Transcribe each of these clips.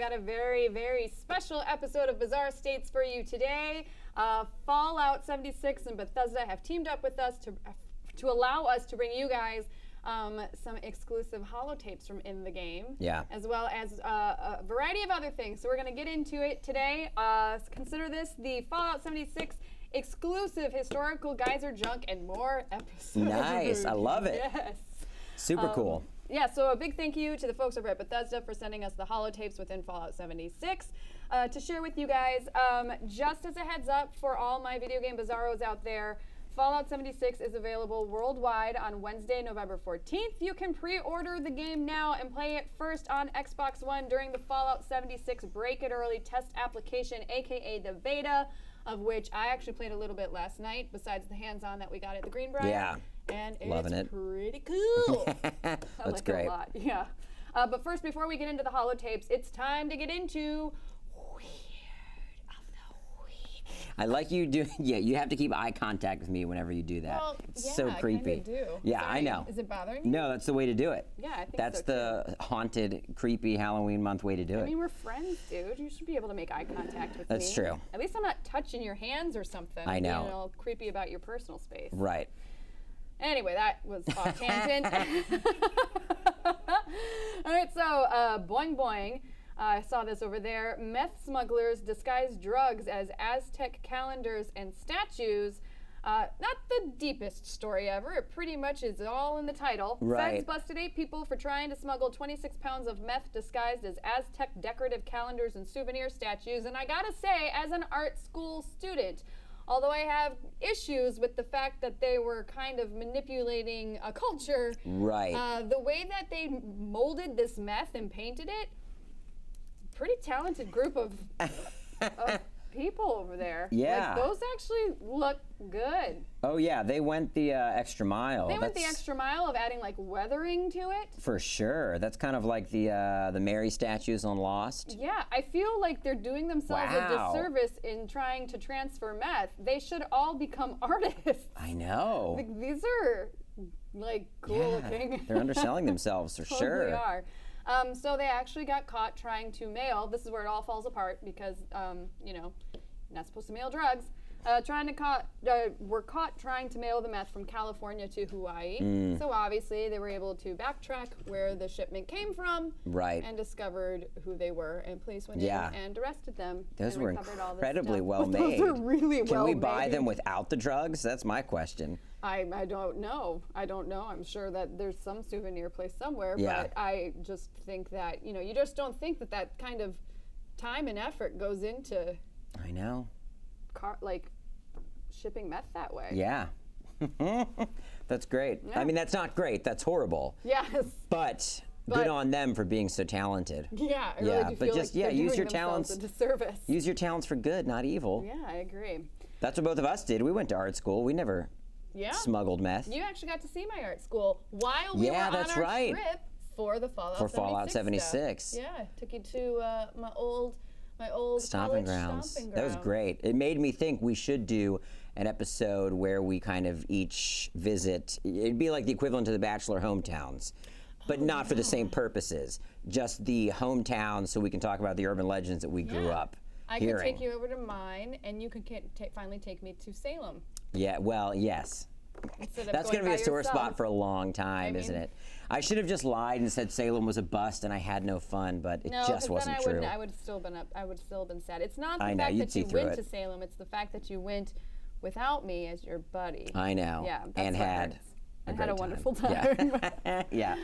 got a very, very special episode of Bizarre States for you today. Fallout 76 and Bethesda have teamed up with us to allow us to bring you guys some exclusive holotapes from in the game, as well as a variety of other things. So we're going to get into it today. Consider this the Fallout 76 exclusive historical geyser junk and more episodes. Nice, I love it. Yes. Super cool. Yeah, so a big thank you to the folks over at Bethesda for sending us the holotapes within Fallout 76 to share with you guys. Just as a heads up for all my video game bizarros out there, Fallout 76 is available worldwide on Wednesday, November 14th. You can pre-order the game now and play it first on Xbox One during the Fallout 76 Break It Early test application, aka the beta, of which I actually played a little bit last night, besides the hands-on that we got at the Greenbrier. Yeah. And Loving it's it. pretty cool. That's like great. It a lot. Yeah. But first, before we get into the holotapes, it's time to get into I like you do. Yeah, you have to keep eye contact with me whenever you do that. Well, it's yeah, so creepy. I do. Yeah, Sorry. I know. Is it bothering you? No, that's the way to do it. Yeah, I think that's so, the haunted, creepy Halloween month way to do it. I mean, we're friends, dude. You should be able to make eye contact with me. That's true. At least I'm not touching your hands or something. I know. Being all creepy about your personal space. Right. Anyway, that was off tangent. All right, so boing boing. I saw this over there. Meth smugglers disguise drugs as Aztec calendars and statues. Not the deepest story ever. It pretty much is all in the title. Right. Feds busted 8 people for trying to smuggle 26 pounds of meth disguised as Aztec decorative calendars and souvenir statues. And I gotta say, as an art school student, although I have issues with the fact that they were kind of manipulating a culture, right. The way that they molded this meth and painted it, pretty talented group of people over there. Yeah. Like, those actually look good. Oh yeah, they went the extra mile. They went the extra mile of adding like weathering to it. For sure. That's kind of like the Mary statues on Lost. Yeah, I feel like they're doing themselves a disservice in trying to transfer meth. They should all become artists. I know. Like, these are like cool looking. They're underselling themselves for sure. They are. So they actually got caught trying to mail. This is where it all falls apart because, you know, you're not supposed to mail drugs. Were caught trying to mail the meth from California to Hawaii. So obviously they were able to backtrack where the shipment came from, and discovered who they were. And police went in and arrested them. Those and were incredibly well made. Those are really well made. Can we buy them without the drugs? That's my question. I don't know. I'm sure that there's some souvenir place somewhere, but I just think that, you know, you just don't think that that kind of time and effort goes into I know. Shipping meth that way. Yeah. That's great. Yeah. I mean, that's not great. That's horrible. Yes. But good on them for being so talented. Yeah, I really do but feel just like they're use doing your themselves talents. a disservice. Use your talents for good, not evil. Yeah, I agree. That's what both of us did. We went to art school. We never smuggled meth. You actually got to see my art school while we were on our trip for the Fallout 76. Stuff. Yeah, took you to my old stomping grounds. That was great. It made me think we should do an episode where we kind of each visit. It'd be like the equivalent to the Bachelor hometowns, but not for the same purposes. Just the hometown, so we can talk about the urban legends that we grew up hearing. I could take you over to mine, and you could finally take me to Salem. Yeah. Well, yes. That's going to be a sore spot for a long time, isn't it? I should have just lied and said Salem was a bust and I had no fun, but it just wasn't true. I would have still been sad. It's not the fact that you went to Salem; it's the fact that you went without me as your buddy. I know. Yeah, and had a wonderful time. Yeah.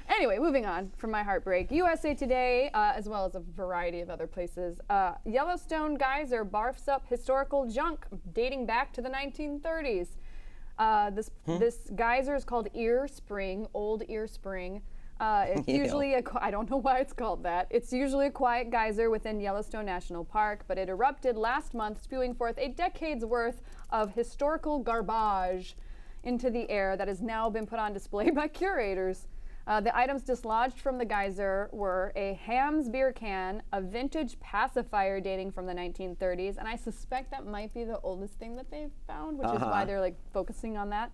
Anyway, moving on from my heartbreak. USA Today, as well as a variety of other places. Yellowstone geyser barfs up historical junk dating back to the 1930s. This geyser is called Ear Spring, Old Ear Spring. It's usually I don't know why it's called that. It's usually a quiet geyser within Yellowstone National Park, but it erupted last month, spewing forth a decade's worth of historical garbage into the air that has now been put on display by curators. The items dislodged from the geyser were a Hamm's beer can, a vintage pacifier dating from the 1930s, and I suspect that might be the oldest thing that they've found, which is why they're focusing on that.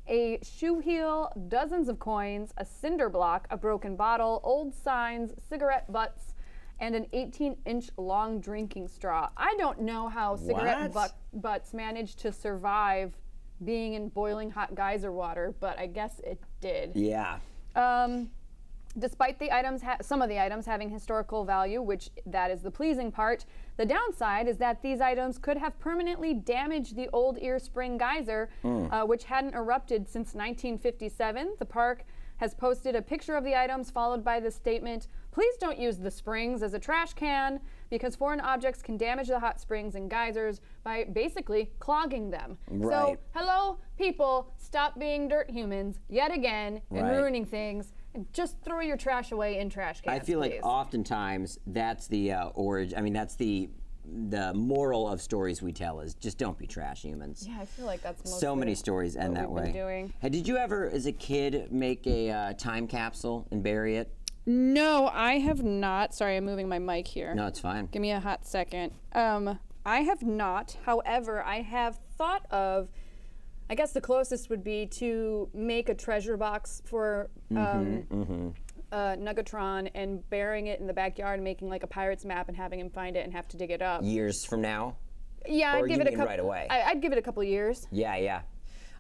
A shoe heel, dozens of coins, a cinder block, a broken bottle, old signs, cigarette butts, and an 18-inch long drinking straw. I don't know how cigarette butts managed to survive being in boiling hot geyser water, but I guess it did. Yeah. Despite the items, some of the items having historical value, which that is the pleasing part, the downside is that these items could have permanently damaged the Old Ear Spring geyser, which hadn't erupted since 1957. The park has posted a picture of the items followed by the statement, "Please don't use the springs as a trash can because foreign objects can damage the hot springs and geysers by basically clogging them." Right. So, hello, people, stop being dirt humans yet again and ruining things. And just throw your trash away in trash cans, I feel please. like oftentimes that's the origin. I mean, that's the moral of stories we tell is just don't be trash humans. Yeah, I feel like that's mostly so many stories end that way. Doing. Hey, did you ever, as a kid, make a time capsule and bury it? No, I have not. Sorry, I'm moving my mic here. No, it's fine. Give me a hot second. I have not. However, I have thought of, I guess the closest would be to make a treasure box for Nuggetron and burying it in the backyard and making like a pirate's map and having him find it and have to dig it up. Years from now? Yeah, Or I'd give you it a mean couple. right away? I'd give it a couple years. Yeah.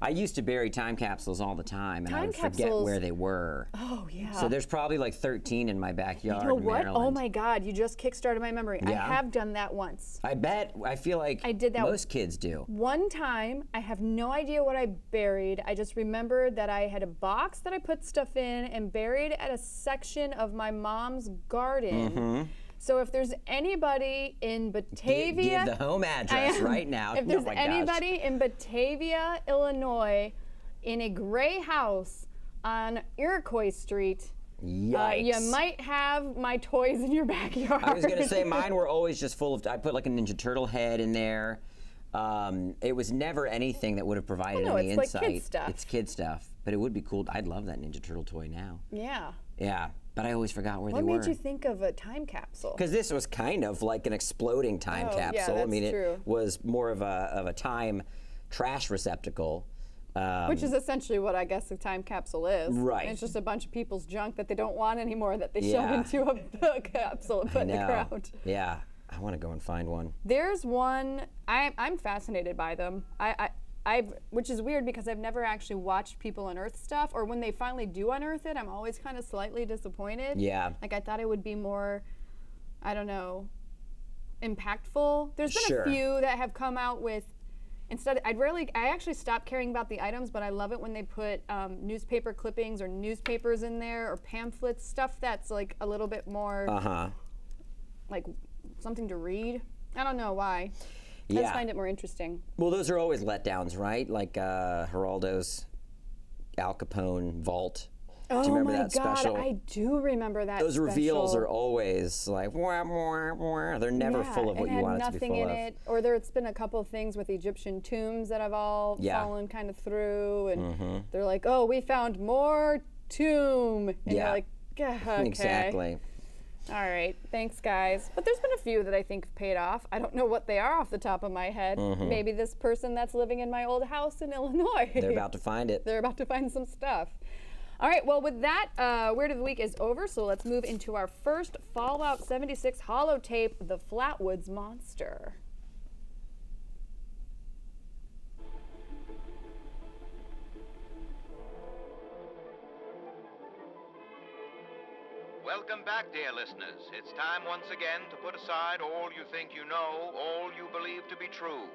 I used to bury time capsules all the time, and I would forget where they were. Oh, yeah. So there's probably like 13 in my backyard You know in what? Maryland. Oh my God, you just kickstarted my memory. Yeah. I have done that once. I bet. I feel like I did that most kids do. One time, I have no idea what I buried. I just remembered that I had a box that I put stuff in and buried at a section of my mom's garden. So if there's anybody in Batavia, give the home address right now. If there's anybody in Batavia, Illinois, in a gray house on Iroquois Street, Yikes. You might have my toys in your backyard. I was gonna say mine were always just full of. I put like a Ninja Turtle head in there. It was never anything that would have provided any it's insight. Like kid stuff. It's kid stuff, but it would be cool. I'd love that Ninja Turtle toy now. Yeah. Yeah, but I always forgot where they were. What made you think of a time capsule? Because this was kind of like an exploding time capsule. Yeah, I mean, true. It was more of a time trash receptacle. Which is essentially what I guess a time capsule is. Right. And it's just a bunch of people's junk that they don't want anymore that they shove into a capsule and put in the ground. Yeah, I want to go and find one. There's one, I'm fascinated by them. Which is weird because I've never actually watched people unearth stuff, or when they finally do unearth it, I'm always kind of slightly disappointed. Yeah. Like I thought it would be more, I don't know, impactful. There's been a few that have come out with, instead, I actually stopped caring about the items, but I love it when they put newspaper clippings or newspapers in there or pamphlets, stuff that's like a little bit more, like something to read. I don't know why. I just find it more interesting. Well, those are always letdowns, right? Like Geraldo's Al Capone vault. Do you remember that special? I do remember that Those special. reveals are always like, wah, wah, wah. They're never full of what you want it to be full of. It had nothing in it. Or there's been a couple of things with Egyptian tombs that have all fallen kind of through. And they're like, oh, we found more tomb. And you're like, okay. Exactly. All right, thanks guys. But there's been a few that I think have paid off. I don't know what they are off the top of my head. Maybe this person that's living in my old house in Illinois. They're about to find it. They're about to find some stuff. All right, well with that, Weird of the Week is over, so let's move into our first Fallout 76 holotape, The Flatwoods Monster. Welcome back, dear listeners. It's time once again to put aside all you think you know, all you believe to be true.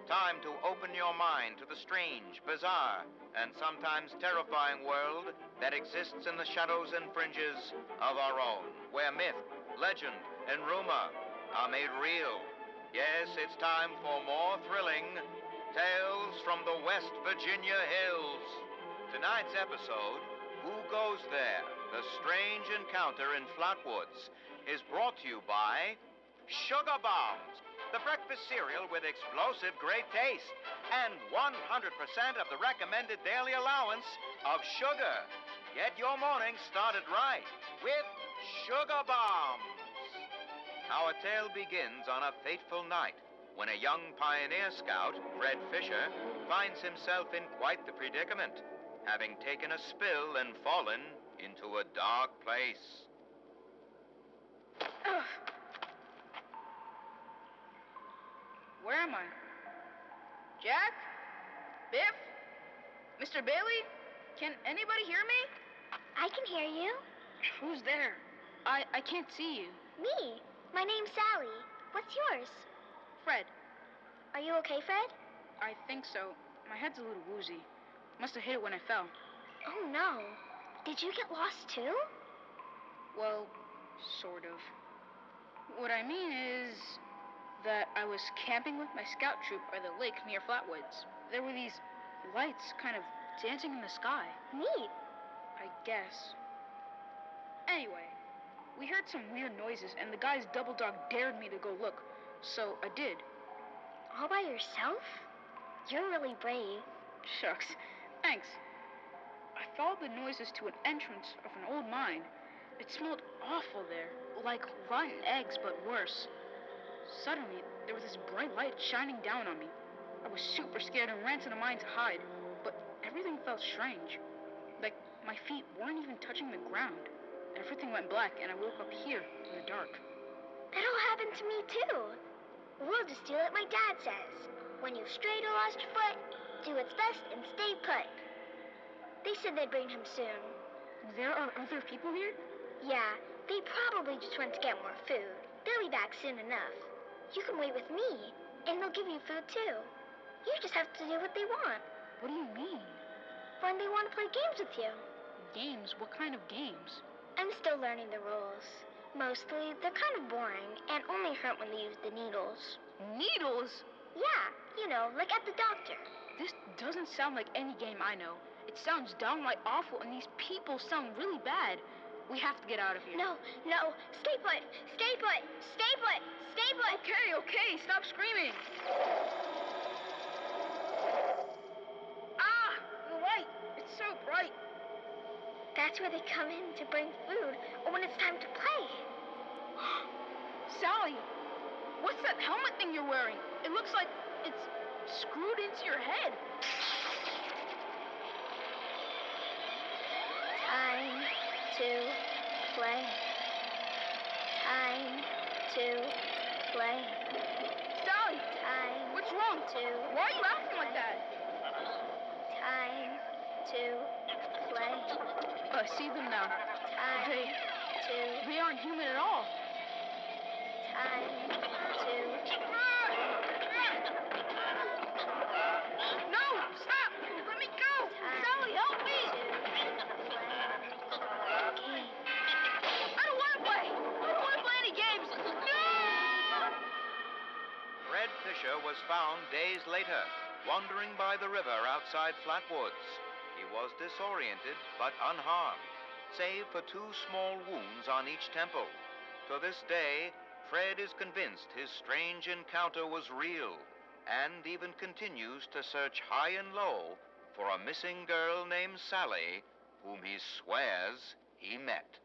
Time to open your mind to the strange, bizarre, and sometimes terrifying world that exists in the shadows and fringes of our own, where myth, legend, and rumor are made real. Yes, it's time for more thrilling tales from the West Virginia hills. Tonight's episode, Who Goes There? The Strange Encounter in Flatwoods, is brought to you by Sugar Bombs, the breakfast cereal with explosive great taste and 100% of the recommended daily allowance of sugar. Get your morning started right with Sugar Bombs. Our tale begins on a fateful night when a young pioneer scout, Fred Fisher, finds himself in quite the predicament, having taken a spill and fallen into a dark place. Where am I? Jack? Biff? Mr. Bailey? Can anybody hear me? I can hear you. Who's there? I can't see you. Me. My name's Sally. What's yours? Fred. Are you okay, Fred? I think so. My head's a little woozy. Must have hit it when I fell. Oh, no. Did you get lost, too? Well, sort of. What I mean is that I was camping with my scout troop by the lake near Flatwoods. There were these lights kind of dancing in the sky. Neat. I guess. Anyway, we heard some weird noises, and the guy's double dog dared me to go look, so I did. All by yourself? You're really brave. Shucks. Thanks. I followed the noises to an entrance of an old mine. It smelled awful there, like rotten eggs, but worse. Suddenly, there was this bright light shining down on me. I was super scared and ran to the mine to hide, but everything felt strange. Like my feet weren't even touching the ground. Everything went black, and I woke up here in the dark. That all happened to me, too. We'll just do like my dad says. When you've strayed or lost your foot, do its best and stay put. They said they'd bring him soon. There are other people here? Yeah, they probably just went to get more food. They'll be back soon enough. You can wait with me, and they'll give you food, too. You just have to do what they want. What do you mean? When they want to play games with you. Games? What kind of games? I'm still learning the rules. Mostly, they're kind of boring and only hurt when they use the needles. Needles? Yeah, you know, like at the doctor. This doesn't sound like any game I know. It sounds downright awful, and these people sound really bad. We have to get out of here. No, stay put, stay put, stay put, stay put. Okay, stop screaming. Ah, the light, it's so bright. That's where they come in to bring food, or when it's time to play. Sally, what's that helmet thing you're wearing? It looks like it's screwed into your head. Time to play. Time to play. Sally, Time what's wrong? to Why are you acting like that? Time to play. I see them now. Time to They aren't human at all. time to No, stop! Let me go! Sally, help me! play. I don't want to play! I don't want to play any games! No! Fred Fisher was found days later, wandering by the river outside Flatwoods. He was disoriented, but unharmed, save for 2 small wounds on each temple. To this day, Fred is convinced his strange encounter was real, and even continues to search high and low for a missing girl named Sally, whom he swears he met.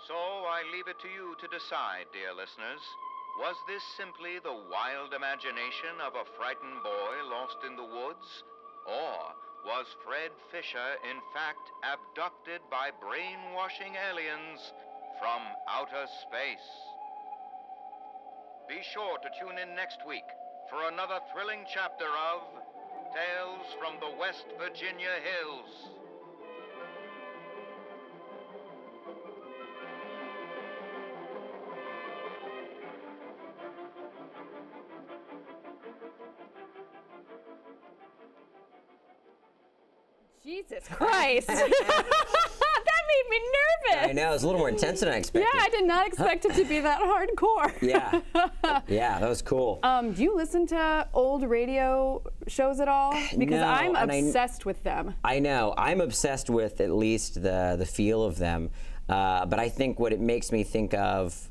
So I leave it to you to decide, dear listeners. Was this simply the wild imagination of a frightened boy lost in the woods? Or was Fred Fisher, in fact, abducted by brainwashing aliens from outer space? Be sure to tune in next week for another thrilling chapter of Tales from the West Virginia Hills. Jesus Christ. That made me nervous. I know, it's a little more intense than I expected. Yeah, I did not expect it to be that hardcore. Yeah, that was cool. Do you listen to old radio shows at all? Because No, I'm and obsessed with them. I know. I'm obsessed with at least the feel of them. But I think what it makes me think of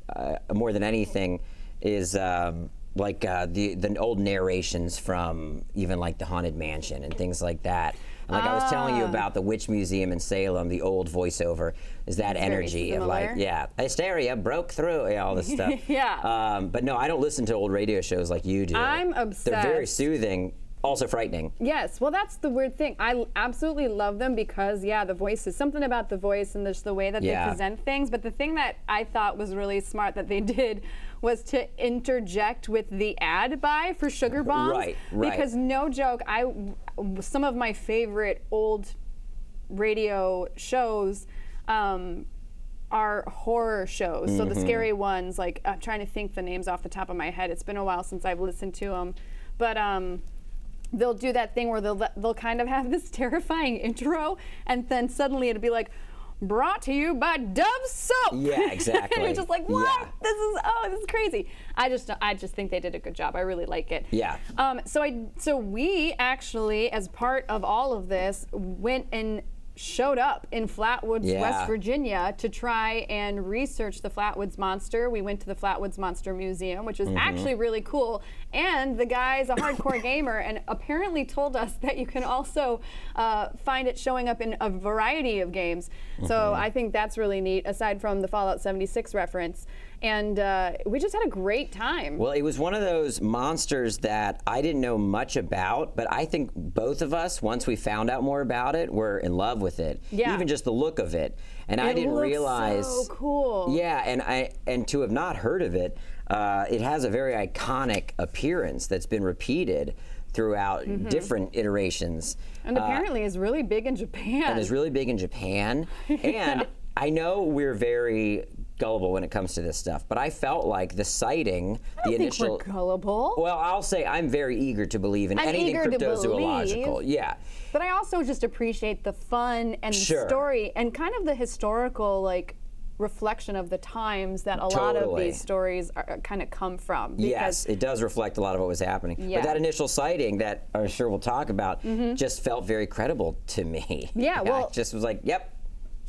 more than anything is like the old narrations from even like the Haunted Mansion and things like that. Like I was telling you about the Witch Museum in Salem, the old voiceover is that energy of like, hysteria broke through, all this stuff. Yeah. But no, I don't listen to old radio shows like you do. I'm obsessed. They're very soothing, also frightening. Yes, well, that's the weird thing. I absolutely love them because, the voices, something about the voice and just the way that they present things. But the thing that I thought was really smart that they did was to interject with the ad buy for sugar bombs. Right. Because no joke, some of my favorite old radio shows are horror shows. So the scary ones, like I'm trying to think the names off the top of my head. It's been a while since I've listened to them, but they'll do that thing where they'll kind of have this terrifying intro, and then suddenly it'll be like, brought to you by Dove Soap. Yeah, exactly. And you're just like, what? Yeah. This is crazy. I just think they did a good job. I really like it. Yeah. So we actually, as part of all of this, went and showed up in Flatwoods, West Virginia, to try and research the Flatwoods Monster. We went to the Flatwoods Monster Museum, which was actually really cool. And the guy's a hardcore gamer and apparently told us that you can also find it showing up in a variety of games. So I think that's really neat, aside from the Fallout 76 reference. And we just had a great time. Well, it was one of those monsters that I didn't know much about, but I think both of us, once we found out more about it, were in love with it. Yeah. Even just the look of it. And I didn't realize. So cool. Yeah, and to have not heard of it, it has a very iconic appearance that's been repeated throughout different iterations. And apparently is really big in Japan. And is really big in Japan. And I know we're very gullible when it comes to this stuff, but I felt like the sighting, the initial. Think we're gullible. Well, I'll say I'm very eager to believe in anything cryptozoological. Yeah. But I also just appreciate the fun and the story and kind of the historical reflection of the times that a lot of these stories kind of come from. Yes, it does reflect a lot of what was happening. Yeah. But that initial sighting that I'm sure we'll talk about just felt very credible to me. Yeah, well, I just was like, yep.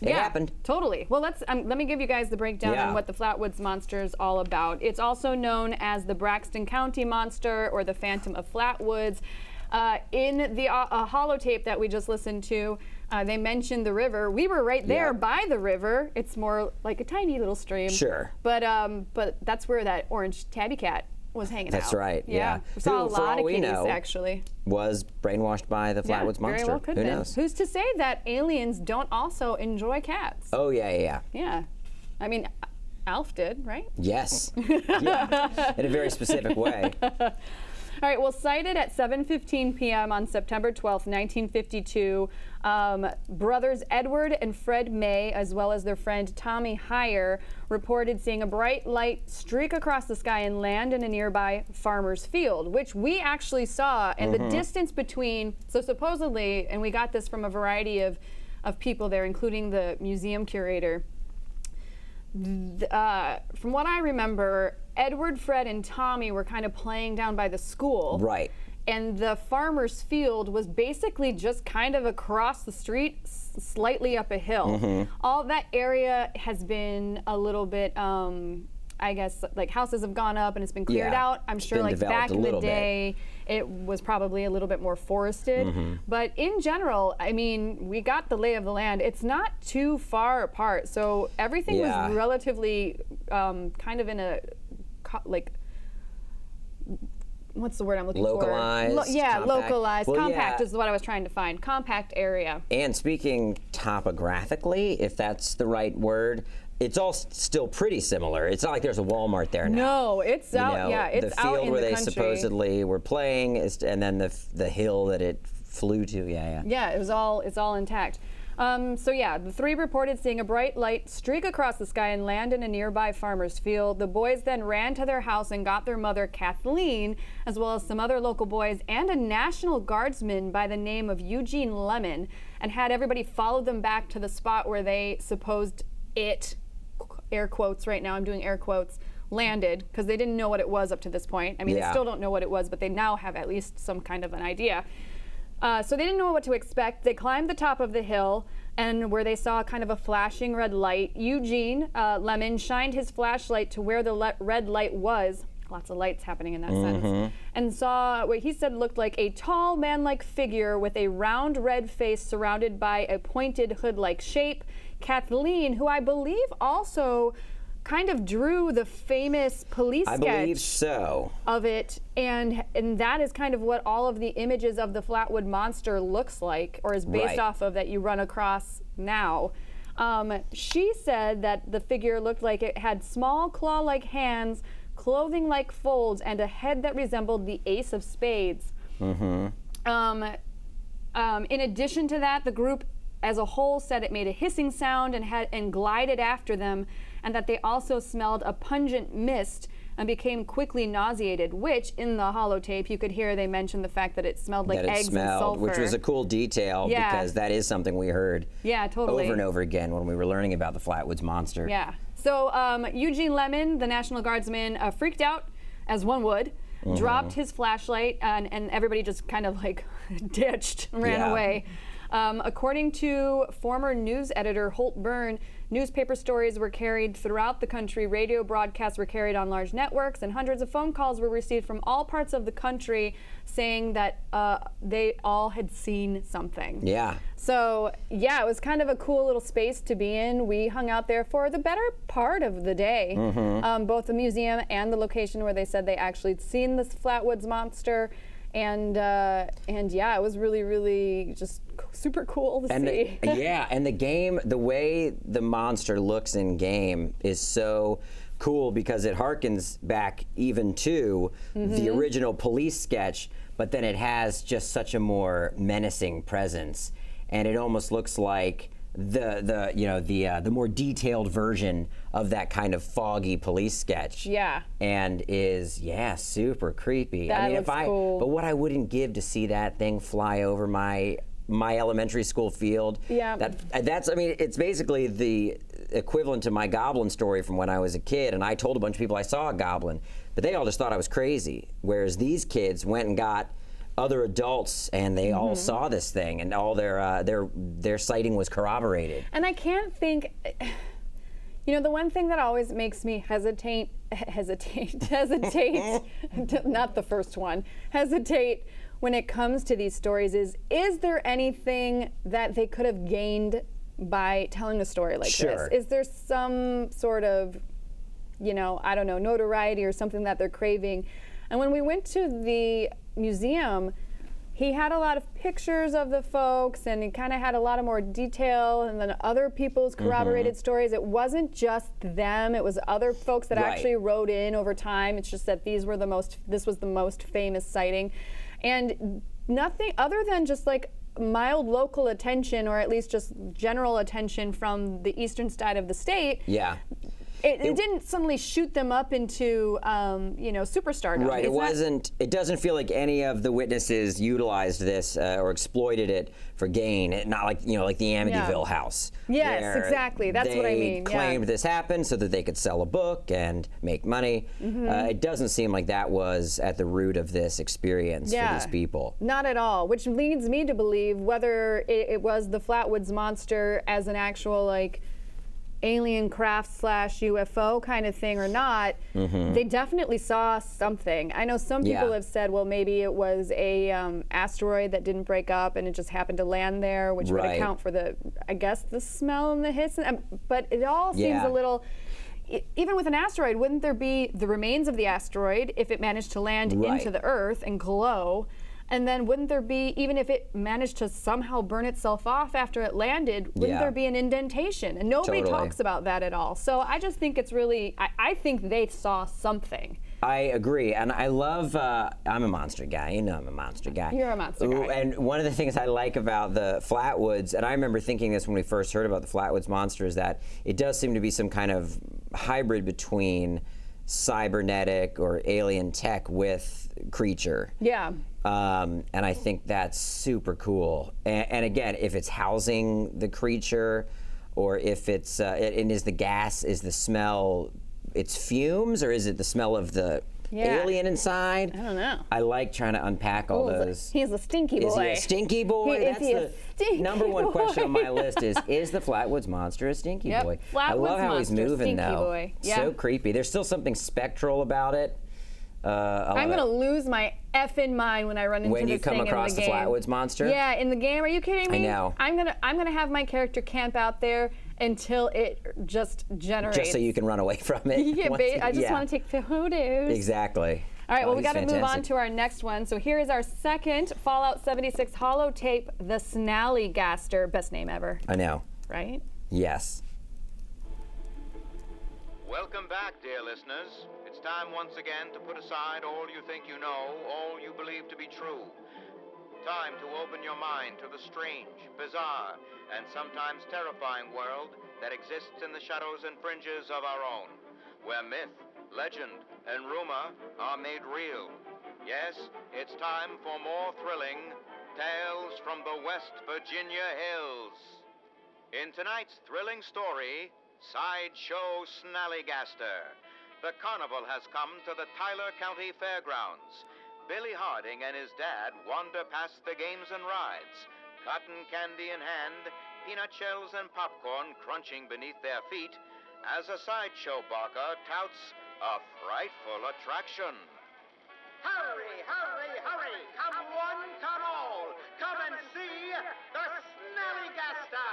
It happened. Totally. Well, let me give you guys the breakdown on what the Flatwoods Monster is all about. It's also known as the Braxton County Monster or the Phantom of Flatwoods. In the holotape that we just listened to, they mentioned the river. We were right there by the river. It's more like a tiny little stream. Sure. But that's where that orange tabby cat was hanging out. That's right. Yeah. We saw a lot of kitties, actually. Was brainwashed by the Flatwoods Monster. Very well could Who have knows? Who's to say that aliens don't also enjoy cats? Oh, yeah. Yeah. I mean, Alf did, right? Yes. Yeah. In a very specific way. All right, well, sighted at 7:15 p.m. on September 12th, 1952, brothers Edward and Fred May, as well as their friend Tommy Heyer, reported seeing a bright light streak across the sky and land in a nearby farmer's field, which we actually saw. And the distance between, so supposedly, and we got this from a variety of people there, including the museum curator, from what I remember, Edward, Fred, and Tommy were kind of playing down by the school. Right. And the farmer's field was basically just kind of across the street, slightly up a hill. All that area has been a little bit, I guess, like houses have gone up and it's been cleared out. I'm sure like back in the day, it was probably a little bit more forested. But in general, I mean, we got the lay of the land. It's not too far apart. So everything was relatively kind of in a, what's the word I'm looking localized, for? compact. Localized. Well, compact is what I was trying to find. Compact area. And speaking topographically, if that's the right word, it's all still pretty similar. It's not like there's a Walmart there now. No, it's out. Yeah, it's the field out in where the they country. supposedly were playing, and then the hill that it flew to. Yeah, it's all intact. The three reported seeing a bright light streak across the sky and land in a nearby farmer's field. The boys then ran to their house and got their mother, Kathleen, as well as some other local boys and a National Guardsman by the name of Eugene Lemon, and had everybody follow them back to the spot where they supposed it, air quotes right now, I'm doing air quotes, landed, because they didn't know what it was up to this point. I mean, they still don't know what it was, but they now have at least some kind of an idea. So they didn't know what to expect. They climbed the top of the hill, and where they saw kind of a flashing red light, Eugene Lemon shined his flashlight to where the red light was. Lots of lights happening in that sense. And saw what he said looked like a tall man-like figure with a round red face surrounded by a pointed hood-like shape. Kathleen, who I believe also kind of drew the famous police sketch. I believe so. Of it, and that is kind of what all of the images of the Flatwood Monster looks like, or is based off of, that you run across now. She said that the figure looked like it had small claw-like hands, clothing-like folds and a head that resembled the ace of spades. In addition to that, the group as a whole said it made a hissing sound and glided after them, and that they also smelled a pungent mist and became quickly nauseated, which in the holotape you could hear they mentioned the fact that it smelled like eggs and sulfur. Which was a cool detail because that is something we heard totally. over and over again when we were learning about the Flatwoods monster. Yeah. So Eugene Lemon, the National Guardsman, freaked out, as one would, dropped his flashlight, and everybody just kind of like ditched, ran away. According to former news editor Holt Byrne, newspaper stories were carried throughout the country, radio broadcasts were carried on large networks, and hundreds of phone calls were received from all parts of the country saying that they all had seen something. Yeah. So, yeah, it was kind of a cool little space to be in. We hung out there for the better part of the day, both the museum and the location where they said they actually had seen this Flatwoods monster. And yeah, it was really, really just super cool to see. And the game, the way the monster looks in game is so cool because it harkens back even to the original Police sketch, but then it has just such a more menacing presence, and it almost looks like the more detailed version of that kind of foggy Police sketch. Yeah. And is super creepy. That looks cool. But what I wouldn't give to see that thing fly over my elementary school field. Yeah. It's basically the equivalent to my goblin story from when I was a kid, and I told a bunch of people I saw a goblin, but they all just thought I was crazy. Whereas these kids went and got other adults, and they all saw this thing, and all their sighting was corroborated. And I can't think, the one thing that always makes me hesitate, not the first one, hesitate when it comes to these stories is there anything that they could have gained by telling a story like this? Is there some sort of, I don't know, notoriety or something that they're craving? And when we went to the museum, he had a lot of pictures of the folks, and he kind of had a lot of more detail, and then other people's corroborated stories. It wasn't just them, it was other folks that actually wrote in over time. It's just that this was the most famous sighting. And nothing other than just like mild local attention, or at least just general attention from the eastern side of the state. Yeah. It didn't suddenly shoot them up into, superstardom. Right. It doesn't feel like any of the witnesses utilized this or exploited it for gain. Not like the Amityville house. Yes, exactly. That's what I mean. They claimed this happened so that they could sell a book and make money. It doesn't seem like that was at the root of this experience for these people. Not at all. Which leads me to believe whether it was the Flatwoods monster as an actual alien craft / UFO kind of thing or not, they definitely saw something. I know some people have said, well, maybe it was a asteroid that didn't break up and it just happened to land there, which would account for the smell and the hiss. But it all seems a little, even with an asteroid, wouldn't there be the remains of the asteroid if it managed to land into the Earth and glow? And then wouldn't there be, even if it managed to somehow burn itself off after it landed, wouldn't there be an indentation? And nobody talks about that at all. So I just think it's really, I think they saw something. I agree. And I love, I'm a monster guy. I'm a monster guy. You're a monster guy. And one of the things I like about the Flatwoods, and I remember thinking this when we first heard about the Flatwoods monster, is that it does seem to be some kind of hybrid between cybernetic or alien tech with creature. Yeah. And I think that's super cool. And again, if it's housing the creature, or if it's, is the smell, it's fumes, or is it the smell of the alien inside? I don't know. I like trying to unpack all those. He's a stinky boy. Is he a stinky boy? That's the number one question on my list is the Flatwoods monster a stinky boy? I love how he's moving though. Boy. Yeah. So creepy. There's still something spectral about it. I'm gonna lose my effing mind when I run into this thing in the game. When you come across the Flatwoods monster? Yeah, in the game. Are you kidding me? I know. I'm gonna have my character camp out there until it just generates. Just so you can run away from it. I just want to take photos. Exactly. All right, well, we got to move on to our next one. So here is our second Fallout 76 holotape, the Snallygaster. Best name ever. I know. Right? Yes. Welcome back, dear listeners. It's time once again to put aside all you think you know, all you believe to be true. Time to open your mind to the strange, bizarre, and sometimes terrifying world that exists in the shadows and fringes of our own, where myth, legend, and rumor are made real. Yes, it's time for more thrilling tales from the West Virginia hills. In tonight's thrilling story, Sideshow Snallygaster. The carnival has come to the Tyler County Fairgrounds. Billy Harding and his dad wander past the games and rides, cotton candy in hand, peanut shells and popcorn crunching beneath their feet, as a sideshow barker touts a frightful attraction. Hurry, hurry, hurry! Come one, come all! Come and see the Snallygaster,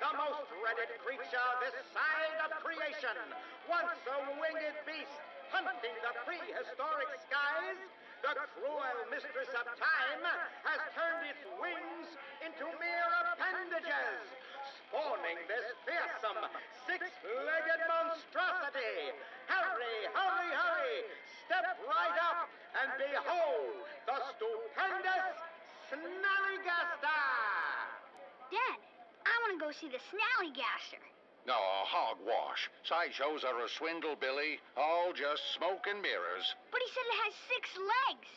the most dreaded creature this side of creation. Once a winged beast hunting the prehistoric skies, the cruel mistress of time has turned its wings into mere appendages, spawning this fearsome six-legged monstrosity. Hurry, hurry, hurry! Step right up and behold the stupendous Snallygaster! Dad, I want to go see the Snallygaster. No, hogwash. Sideshows are a swindle, Billy. All just smoke and mirrors. But he said it has 6 legs.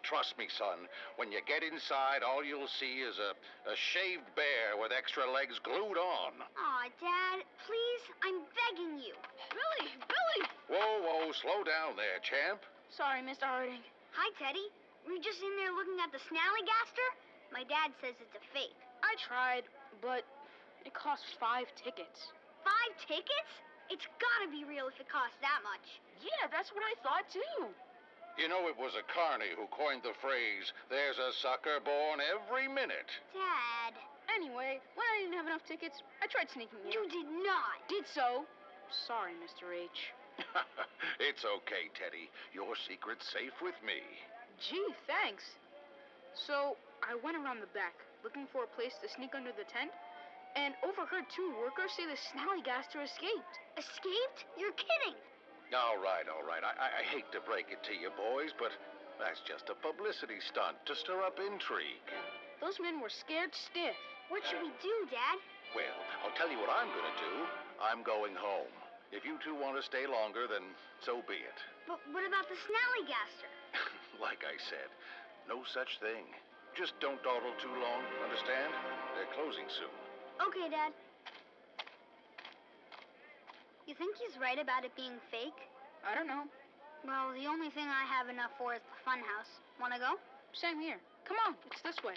Trust me, son. When you get inside, all you'll see is a shaved bear with extra legs glued on. Aw, Dad, please, I'm begging you. Billy! Billy! Whoa, whoa, slow down there, champ. Sorry, Mr. Harding. Hi, Teddy. Were you just in there looking at the Snallygaster? My dad says it's a fake. I tried, but it costs 5 tickets. 5 tickets? It's gotta be real if it costs that much. Yeah, that's what I thought, too. You know, it was a carny who coined the phrase, there's a sucker born every minute. Dad. Anyway, when I didn't have enough tickets, I tried sneaking in. You did not. Did so. Sorry, Mr. H. It's okay, Teddy. Your secret's safe with me. Gee, thanks. So, I went around the back, looking for a place to sneak under the tent, and overheard 2 workers say the Snallygaster escaped. Escaped? You're kidding. All right. I hate to break it to you boys, but that's just a publicity stunt to stir up intrigue. Those men were scared stiff. What should we do, Dad? Well, I'll tell you what I'm going to do. I'm going home. If you two want to stay longer, then so be it. But what about the Snallygaster? Like I said, no such thing. Just don't dawdle too long, understand? They're closing soon. Okay, Dad. You think he's right about it being fake? I don't know. Well, the only thing I have enough for is the funhouse. Wanna go? Same here. Come on, it's this way.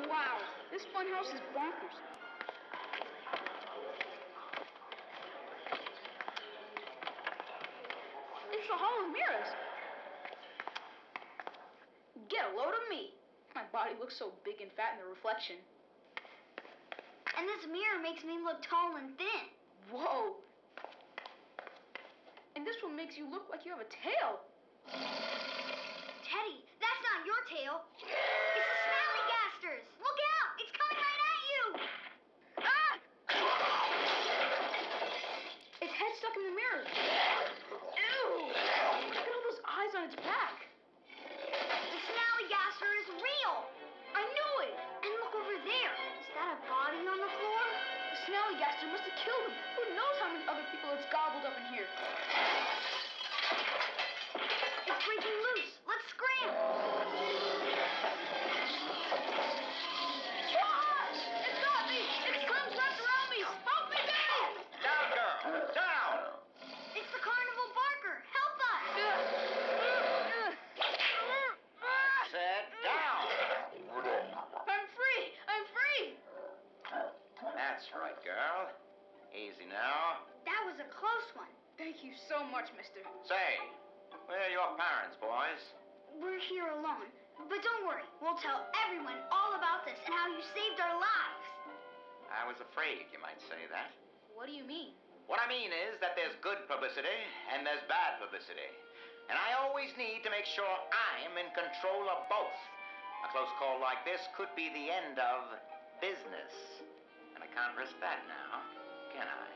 Wow, this funhouse is bonkers. It's the Hall of Mirrors. Get a load of me. My body looks so big and fat in the reflection. And this mirror makes me look tall and thin. Whoa. And this one makes you look like you have a tail. Teddy, that's not your tail. It's the Snallygaster's. Look out! It's coming right at you! Ah! Its head stuck in the mirror. Ew! Look at all those eyes on its back. The Snallygaster is real. I knew it! And look over there. Is that a body on the floor? The Snallygaster must have killed him. Who knows how many other people it's gobbled up in here? It's breaking loose. Let's scram. Ah! It's got me! Its limbs wrapped around me! Help me, Billy! Down, girl! Down! It's the carnival barker. Help us! Sit down! I'm free! I'm free! That's right, girl. Easy now. That was a close one. Thank you so much, mister. Say, where are your parents, boys? We're here alone. But don't worry. We'll tell everyone all about this and how you saved our lives. I was afraid you might say that. What do you mean? What I mean is that there's good publicity and there's bad publicity. And I always need to make sure I'm in control of both. A close call like this could be the end of business. And I can't risk that now, can I?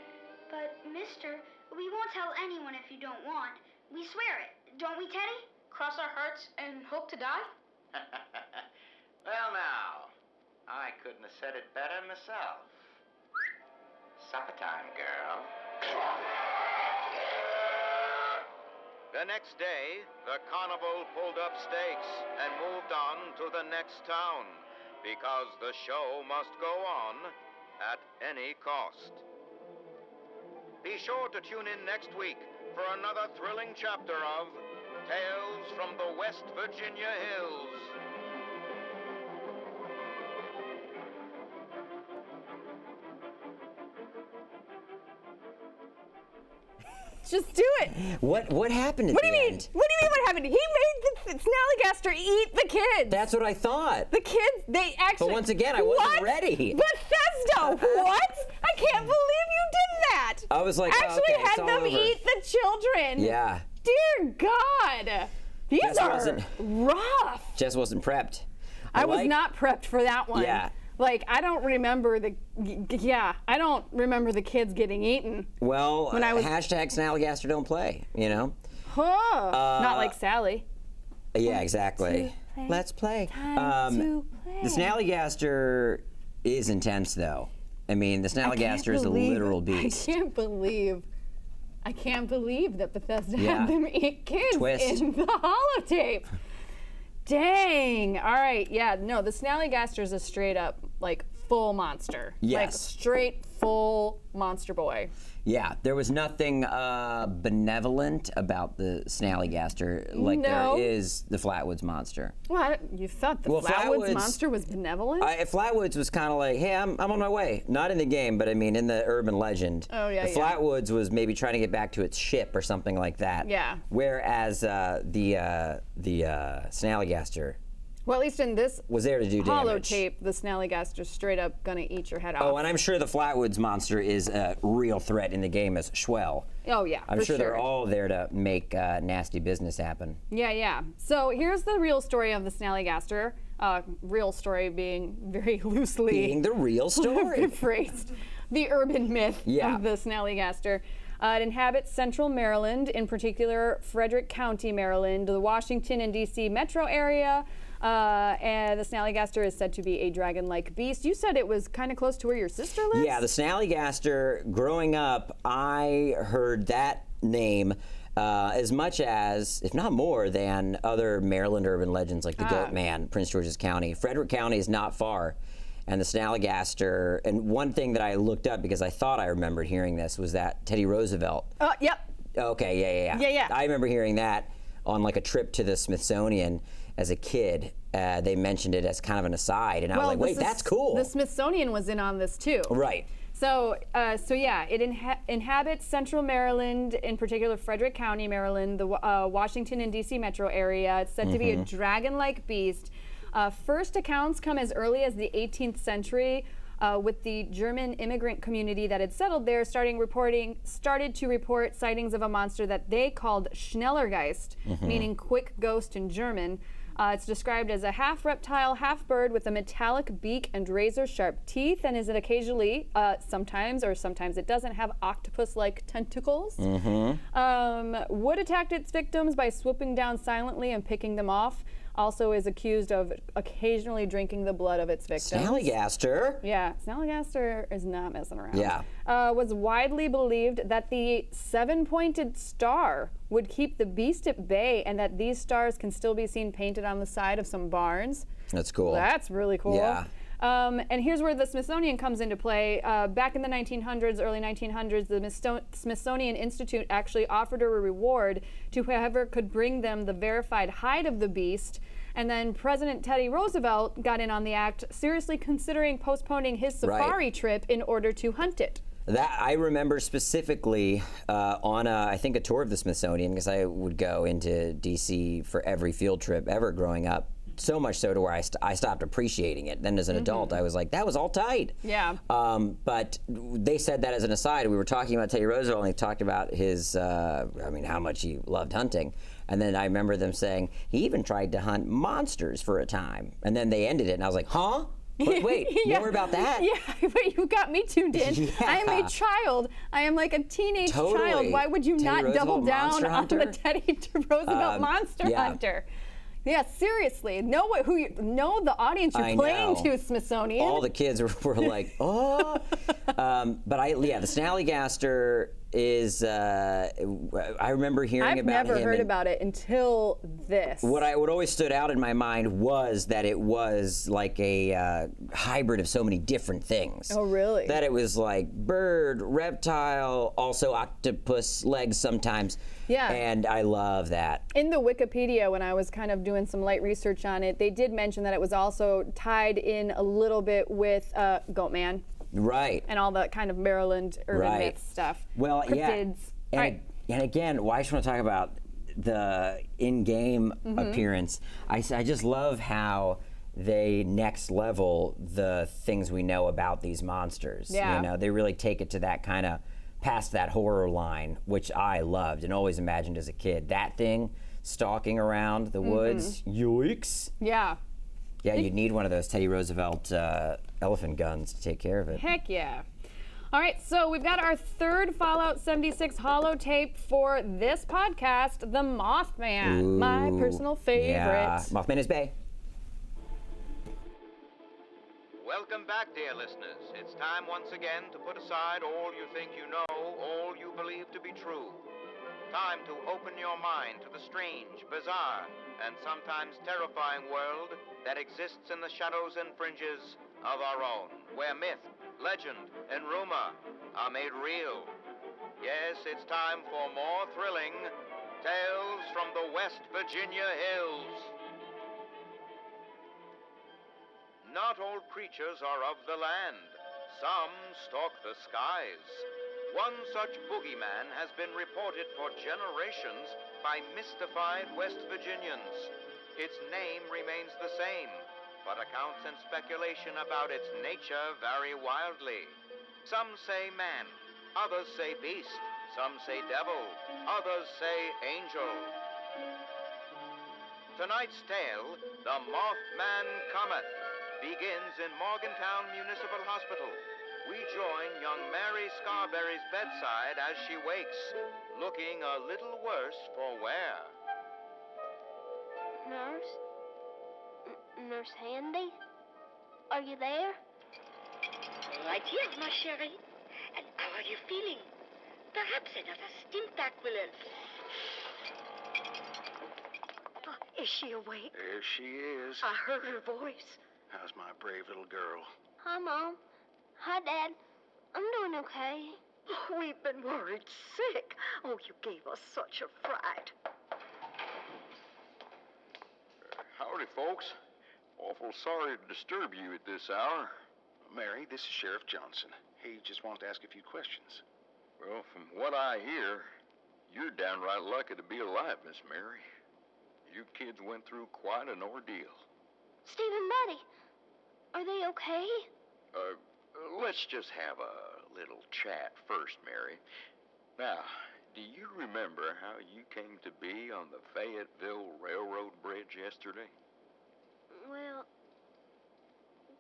But, mister, we won't tell anyone if you don't want. We swear it. Don't we, Teddy? Cross our hearts and hope to die? Well, now, I couldn't have said it better myself. Supper time, girl. The next day, the carnival pulled up stakes and moved on to the next town, because the show must go on at any cost. Be sure to tune in next week for another thrilling chapter of Tales from the West Virginia Hills. Just do it. What happened at What do the you mean? end? What do you mean what happened? He made the Snallygaster eat the kids. That's what I thought. The kids, they actually... But once again, I wasn't What? ready. Bethesda, what? I can't believe you did that. I was like, oh, actually okay, it's had all them over. eat the children. Yeah. Dear God. These Jess are wasn't- rough. Just wasn't prepped. I was not prepped for that one. Yeah. Like, I don't remember the kids getting eaten. Well, When I was- hashtag Snallygaster don't play, you know? Huh. Not like Sally. Yeah, exactly. play. Let's play. Time to play. The Snallygaster is intense, though. I mean, the Snallygaster is a literal beast. I can't believe that Bethesda Yeah. had them eat kids Twist. in the holotape. Dang. All right. Yeah. No, the Snallygaster is a straight up, like, full monster. Like, Yes. straight, full monster boy. Yeah, there was nothing benevolent about the Snallygaster like No. there is the Flatwoods monster. Well, you thought the Well, Flatwoods Flatwoods- monster was benevolent? Flatwoods was kind of like, hey, I'm on my way. Not in the game, but I mean in the urban legend. Oh, yeah, The yeah. Flatwoods was maybe trying to get back to its ship or something like that. Yeah. Whereas the Snallygaster well, at least in this was there to do damage. holotape, the Snallygaster's straight up gonna eat your head off. Oh, and I'm sure the Flatwoods monster is a real threat in the game as Schwell. Oh, yeah, I'm for sure they're all there to make nasty business happen. Yeah, yeah. So here's the real story of the Snallygaster. Real story being very loosely Being the real story. phrased. The urban myth Yeah. of the Snallygaster. It inhabits central Maryland, in particular Frederick County, Maryland, the Washington and D.C. metro area. And the Snallygaster is said to be a dragon-like beast. You said it was kind of close to where your sister lives? Yeah, the Snallygaster, growing up, I heard that name as much as, if not more, than other Maryland urban legends like the Goat Man, Prince George's County. Frederick County is not far. And the Snallygaster, and one thing that I looked up because I thought I remembered hearing this was that Teddy Roosevelt. Yep. Okay, yeah. Yeah. I remember hearing that on like a trip to the Smithsonian as a kid. They mentioned it as kind of an aside, and I was like, wait, that's cool. The Smithsonian was in on this too. Right. So yeah, it inhabits central Maryland, in particular Frederick County, Maryland, the Washington and D.C. metro area. It's said to be a dragon-like beast. First accounts come as early as the 18th century, with the German immigrant community that had settled there started to report sightings of a monster that they called Schnellergeist, meaning quick ghost in German. It's described as a half reptile, half bird with a metallic beak and razor-sharp teeth, and is it occasionally, sometimes it doesn't, have octopus-like tentacles. Would attack its victims by swooping down silently and picking them off. Also is accused of occasionally drinking the blood of its victims. Snallygaster. Yeah, Snallygaster is not messing around. Yeah. Was widely believed that the 7-pointed star would keep the beast at bay, and that these stars can still be seen painted on the side of some barns. That's cool. That's really cool. Yeah. And here's where the Smithsonian comes into play. Back in the 1900s, early 1900s, the Smithsonian Institute actually offered a reward to whoever could bring them the verified hide of the beast. And then President Teddy Roosevelt got in on the act, seriously considering postponing his safari trip in order to hunt it. That I remember specifically on I think a tour of the Smithsonian, because I would go into DC for every field trip ever growing up so much so to where I stopped appreciating it. Then as an adult, I was like, that was all tight. Yeah. But they said that as an aside. We were talking about Teddy Roosevelt, and he talked about his, how much he loved hunting. And then I remember them saying he even tried to hunt monsters for a time. And then they ended it, and I was like, huh? Wait, more about that? Yeah, wait, you got me tuned in. I am a child. I am like a teenage child. Why would you Teddy not Roosevelt double down Monster on Hunter? the Teddy Roosevelt Monster Hunter? Yeah, seriously. Know the audience you're playing to, Smithsonian. All the kids were like, oh. But the Snallygaster is, I remember hearing about him. I've never heard about it until this. What always stood out in my mind was that it was like a hybrid of so many different things. Oh, really? That it was like bird, reptile, also octopus legs sometimes. Yeah. And I love that. In the Wikipedia, when I was kind of doing some light research on it, they did mention that it was also tied in a little bit with Goatman. Right. And all the kind of Maryland urban myth stuff. Well, cryptids. And again, I just want to talk about the in-game appearance. I just love how they next level the things we know about these monsters. Yeah. You know, they really take it to that kind of past that horror line, which I loved and always imagined as a kid. That thing stalking around the woods, yikes. Yeah. Yeah, you'd need one of those Teddy Roosevelt elephant guns to take care of it. Heck yeah. All right, so we've got our third Fallout 76 holotape for this podcast, the Mothman, my personal favorite. Yeah, Mothman is bae. Welcome back, dear listeners. It's time once again to put aside all you think you know, all you believe to be true. Time to open your mind to the strange, bizarre, and sometimes terrifying world that exists in the shadows and fringes of our own, where myth, legend, and rumor are made real. Yes, it's time for more thrilling tales from the West Virginia hills. Not all creatures are of the land. Some stalk the skies. One such boogeyman has been reported for generations by mystified West Virginians. Its name remains the same, but accounts and speculation about its nature vary wildly. Some say man, others say beast, some say devil, others say angel. Tonight's tale, The Mothman Cometh, begins in Morgantown Municipal Hospital. We join young Mary Scarberry's bedside as she wakes, looking a little worse for wear. Nurse? Nurse Handy? Are you there? Right here, ma chérie. And how are you feeling? Perhaps another stim-pack will help. Oh, is she awake? There she is. I heard her voice. How's my brave little girl? Hi, Mom. Hi, Dad. I'm doing okay. Oh, we've been worried sick. Oh, you gave us such a fright. Howdy, folks. Awful sorry to disturb you at this hour. Mary, this is Sheriff Johnson. He just wants to ask a few questions. Well, from what I hear, you're downright lucky to be alive, Miss Mary. You kids went through quite an ordeal. Steve and Buddy, are they okay? Let's just have a little chat first, Mary. Now, do you remember how you came to be on the Fayetteville Railroad Bridge yesterday? Well,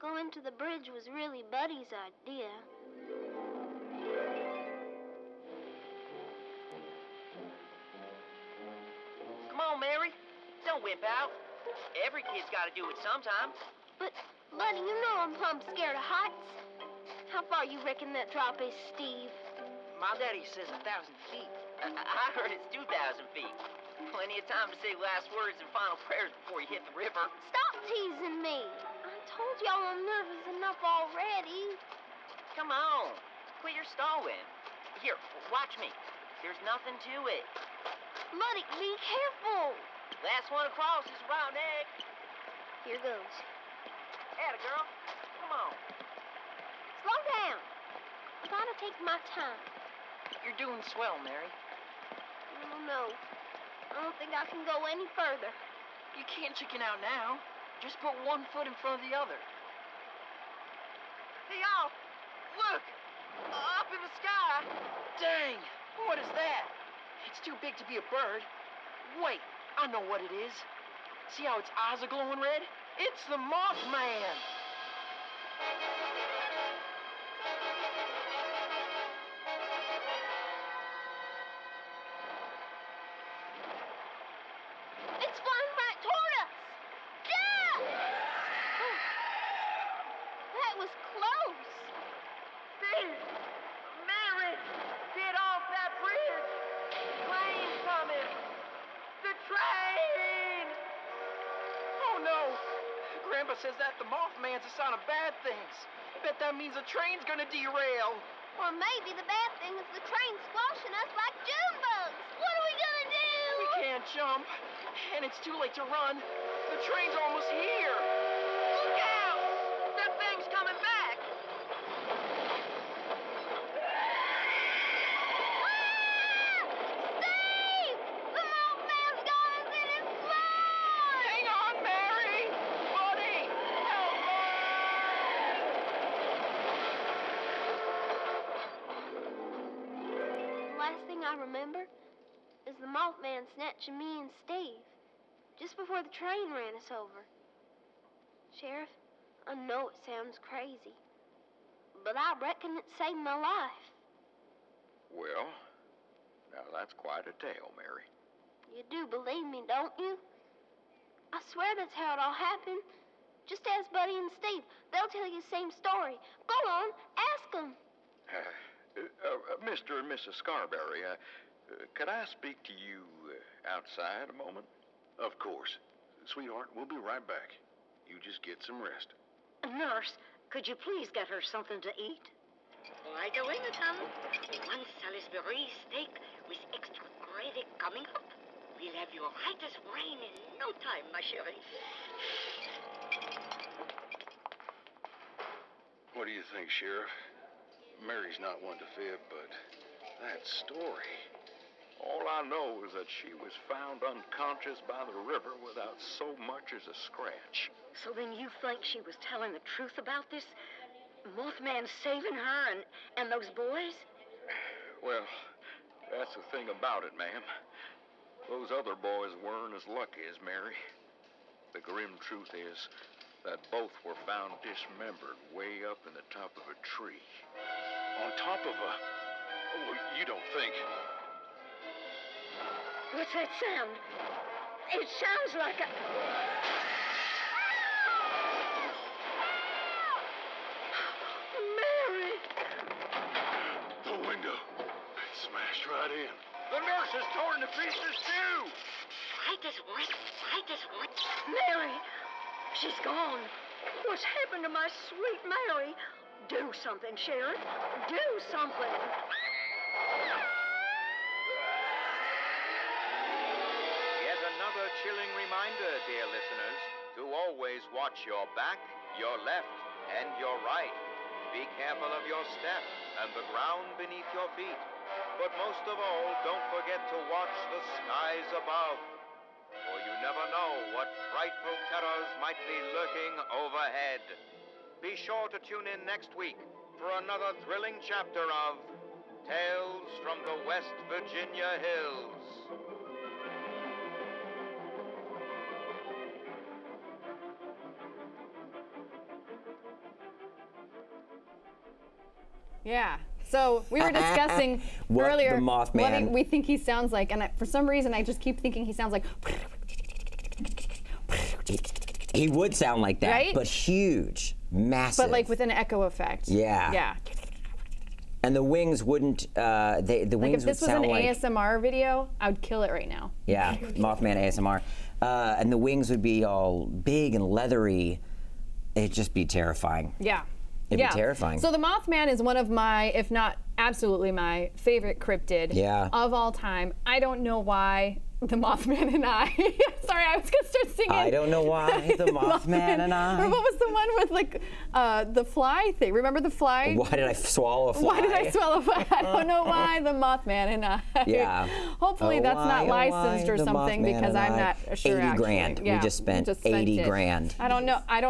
going to the bridge was really Buddy's idea. Come on, Mary. Don't whip out. Every kid's got to do it sometime. But, Buddy, you know I'm plumb scared of heights. How far you reckon that drop is, Steve? My daddy says 1,000 feet. I heard it's 2,000 feet. Plenty of time to say last words and final prayers before you hit the river. Stop teasing me. I told y'all I'm nervous enough already. Come on. Quit your stalling. Here, watch me. There's nothing to it. Buddy, be careful. Last one across is a round egg. Here goes. Atta girl. Come on. Slow down. Gotta take my time. You're doing swell, Mary. Oh, no. I don't think I can go any further. You can't chicken out now. Just put one foot in front of the other. Hey, y'all! Look! Up in the sky! Dang! What is that? It's too big to be a bird. Wait, I know what it is. See how its eyes are glowing red? It's the Mothman! It's flying right toward us! Yeah! That was close. Steve! Mary! Get off that bridge! Train coming! The train! Oh no! Grandpa says that the Mothman's a sign of bad things. Bet that means the train's gonna derail. Or maybe the bad thing is the train squashing us like June bugs. What are we gonna do? We can't jump, and it's too late to run. The train's almost here. Look out! That thing's coming back. Steve! The Mothman's got us in his claws! Hang on, Mary! Buddy! Help The last thing I remember is the Mothman snatching me and Steve just before the train ran us over. Sheriff, I know it sounds crazy, but I reckon it saved my life. Well, now that's quite a tale, Mary. You do believe me, don't you? I swear that's how it all happened. Just ask Buddy and Steve. They'll tell you the same story. Go on, ask them. Mr. and Mrs. Scarberry, could I speak to you outside a moment? Of course. Sweetheart, we'll be right back. You just get some rest. Nurse, could you please get her something to eat? Right away, madame. One Salisbury steak with extra gravy coming up. We'll have you right as rain in no time, ma chérie. What do you think, Sheriff? Mary's not one to fib, but that story. All I know is that she was found unconscious by the river without so much as a scratch. So then you think she was telling the truth about this? Mothman saving her and those boys? Well, that's the thing about it, ma'am. Those other boys weren't as lucky as Mary. The grim truth is that both were found dismembered way up in the top of a tree. On top of a... Oh, you don't think... What's that sound? It sounds like a... Mary! The window. It smashed right in. The nurse is torn to pieces, too! Right as what? Mary! She's gone. What's happened to my sweet Mary? Do something, Sheriff. Do something. Yet another chilling reminder, dear listeners, to always watch your back, your left, and your right. Be careful of your step and the ground beneath your feet. But most of all, don't forget to watch the skies above. For you never know what frightful terrors might be lurking overhead. Be sure to tune in next week for another thrilling chapter of Tales from the West Virginia Hills. Yeah. So we were discussing What earlier the Mothman. what we think he sounds like, and for some reason I just keep thinking he sounds like. He would sound like that, Right? but huge, massive. But like with an echo effect. Yeah. Yeah. And the wings wouldn't. The Like wings if this would was an sound like. ASMR video, I would kill it right now. Yeah, Mothman ASMR. And the wings would be all big and leathery. It'd just be terrifying. Yeah. It'd be terrifying. So the Mothman is one of my, if not absolutely my favorite cryptid Yeah. of all time. I don't know why. The Mothman and I. Sorry, I was gonna start singing. I don't know why. The Mothman and I. Or what was the one with like the fly thing? Remember the fly? Why did I swallow a fly? Why did I swallow a fly? I don't know why. The Mothman and I. Yeah. Hopefully that's not licensed or the something Mothman because and I'm I. not sure. 80 grand. Yeah, we just spent 80 it. grand. I don't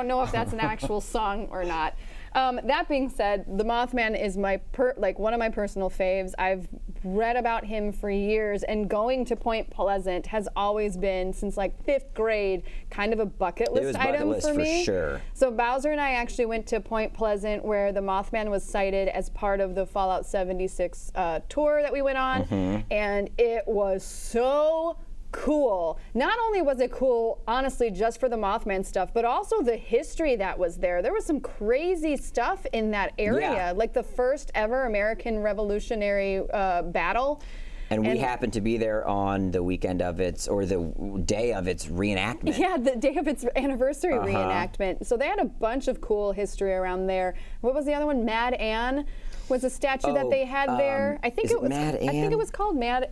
know if that's an actual song or not. That being said, the Mothman is one of my personal faves. I've read about him for years, and going to Point Pleasant has always been, since like 5th grade, kind of a bucket list item for me. Sure. So Bowser and I actually went to Point Pleasant, where the Mothman was sighted as part of the Fallout 76 tour that we went on, and it was so cool. Not only was it cool, honestly, just for the Mothman stuff, but also the history that was there. There was some crazy stuff in that area, like the first ever American Revolutionary battle. And we happened to be there on the weekend of the day of its reenactment. Yeah, the day of its anniversary reenactment. So they had a bunch of cool history around there. What was the other one? Mad Ann was a statue that they had there. I think it was Mad Ann? I think it was called Mad